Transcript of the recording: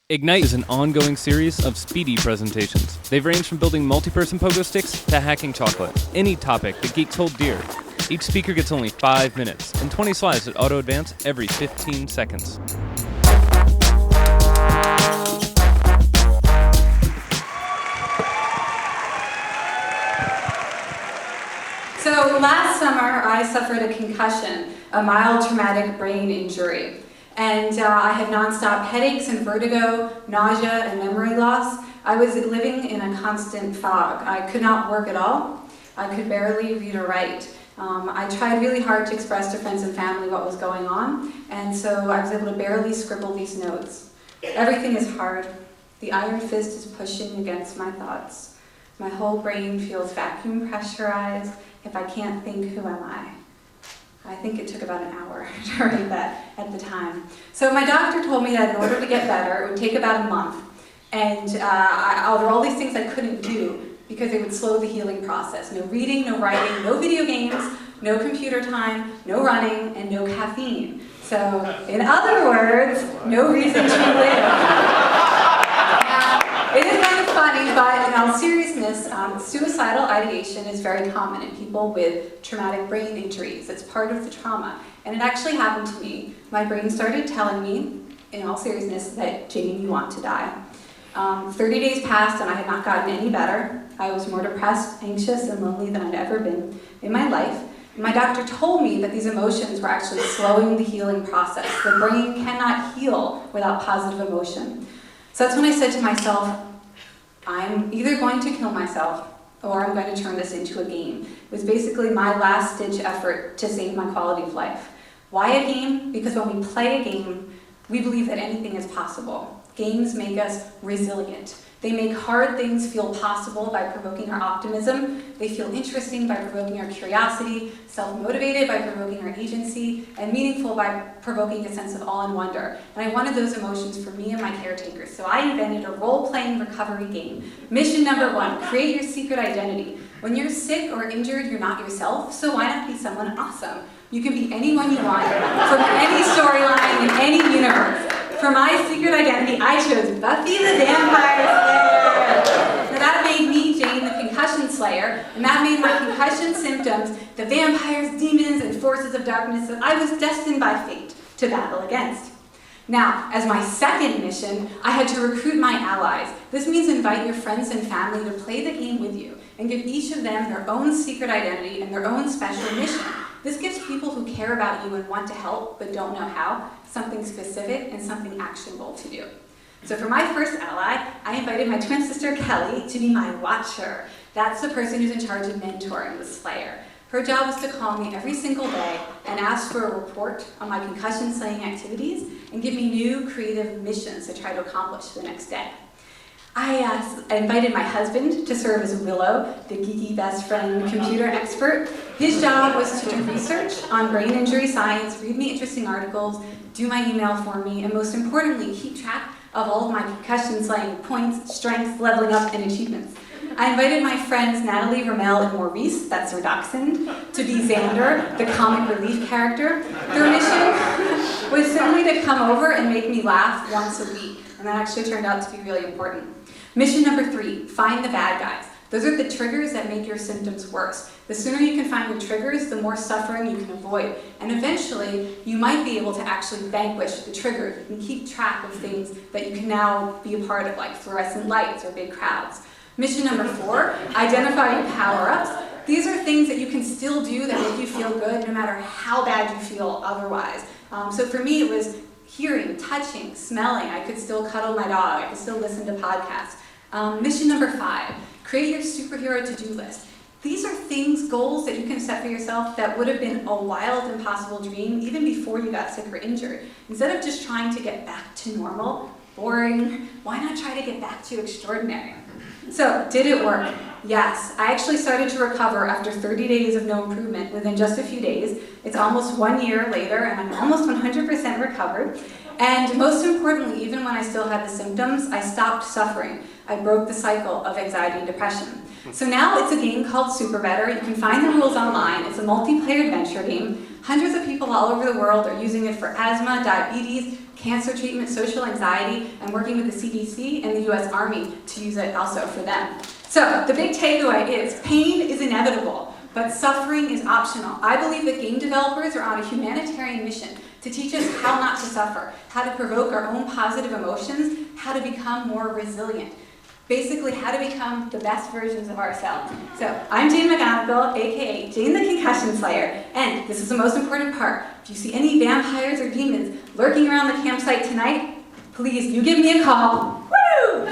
Ignite is an ongoing series of speedy presentations. They've ranged from building multi-person pogo sticks to hacking chocolate. Any topic that geeks hold dear. Each speaker gets only 5 minutes and 20 slides that auto-advance every 15 seconds. So last summer, I suffered a concussion, a mild traumatic brain injury. And I had nonstop headaches and vertigo, nausea and memory loss. I was living in a constant fog. I could not work at all. I could barely read or write. I tried really hard to express to friends and family what was going on, and so I was able to barely scribble these notes. Everything is hard. The iron fist is pushing against my thoughts. My whole brain feels vacuum pressurized. If I can't think, who am I? I think it took about an hour to write that at the time. So my doctor told me that in order to get better, it would take about a month. And there were all these things I couldn't do because it would slow the healing process. No reading, no writing, no video games, no computer time, no running, and no caffeine. So in other words, no reason to live. It is kind of funny, but in all seriousness, suicidal ideation is very common in people with traumatic brain injuries. It's part of the trauma. And it actually happened to me. My brain started telling me, in all seriousness, that Jane, you want to die. 30 days passed and I had not gotten any better. I was more depressed, anxious, and lonely than I'd ever been in my life. And my doctor told me that these emotions were actually slowing the healing process. The brain cannot heal without positive emotion. So that's when I said to myself, I'm either going to kill myself or I'm going to turn this into a game. It was basically my last-ditch effort to save my quality of life. Why a game? Because when we play a game, we believe that anything is possible. Games make us resilient. They make hard things feel possible by provoking our optimism. They feel interesting by provoking our curiosity, self-motivated by provoking our agency, and meaningful by provoking a sense of awe and wonder. And I wanted those emotions for me and my caretakers. So I invented a role-playing recovery game. Mission number 1, create your secret identity. When you're sick or injured, you're not yourself, so why not be someone awesome? You can be anyone you want, from any storyline in any universe. For my secret identity, I chose Buffy the Vampire Slayer. Now that made me Jane the Concussion Slayer, and that made my concussion symptoms the vampires, demons, and forces of darkness that I was destined by fate to battle against. Now, as my second mission, I had to recruit my allies. This means invite your friends and family to play the game with you, and give each of them their own secret identity and their own special mission. This gives people who care about you and want to help but don't know how, something specific and something actionable to do. So for my first ally, I invited my twin sister Kelly to be my watcher. That's the person who's in charge of mentoring the Slayer. Her job was to call me every single day and ask for a report on my concussion slaying activities and give me new creative missions to try to accomplish the next day. I invited my husband to serve as Willow, the geeky best friend computer expert. His job was to do research on brain injury science, read me interesting articles, do my email for me, and most importantly, keep track of all of my concussion slaying points, strengths, leveling up, and achievements. I invited my friends Natalie, Ramel, and Maurice, that's Redoxin, to be Xander, the comic relief character. Their mission was simply to come over and make me laugh once a week, and that actually turned out to be really important. Mission number 3, find the bad guys. Those are the triggers that make your symptoms worse. The sooner you can find the triggers, the more suffering you can avoid. And eventually, you might be able to actually vanquish the triggers. You can keep track of things that you can now be a part of, like fluorescent lights or big crowds. Mission number 4, identify your power-ups. These are things that you can still do that make you feel good no matter how bad you feel otherwise. So for me, it was hearing, touching, smelling. I could still cuddle my dog. I could still listen to podcasts. Mission number 5, create your superhero to-do list. These are things, goals that you can set for yourself that would have been a wild, impossible dream even before you got sick or injured. Instead of just trying to get back to normal, boring, why not try to get back to extraordinary? So, did it work? Yes. I actually started to recover after 30 days of no improvement within just a few days. It's almost 1 year later, and I'm almost 100% recovered. And most importantly, even when I still had the symptoms, I stopped suffering. I broke the cycle of anxiety and depression. So now it's a game called Super Better. You can find the rules online. It's a multiplayer adventure game. Hundreds of people all over the world are using it for asthma, diabetes, cancer treatment, social anxiety, and working with the CDC and the US Army to use it also for them. So the big takeaway is pain is inevitable, but suffering is optional. I believe that game developers are on a humanitarian mission to teach us how not to suffer, how to provoke our own positive emotions, how to become more resilient. Basically, how to become the best versions of ourselves. So, I'm Jane McGonigal, aka Jane the Concussion Slayer, and this is the most important part. If you see any vampires or demons lurking around the campsite tonight, please, you give me a call. Woo!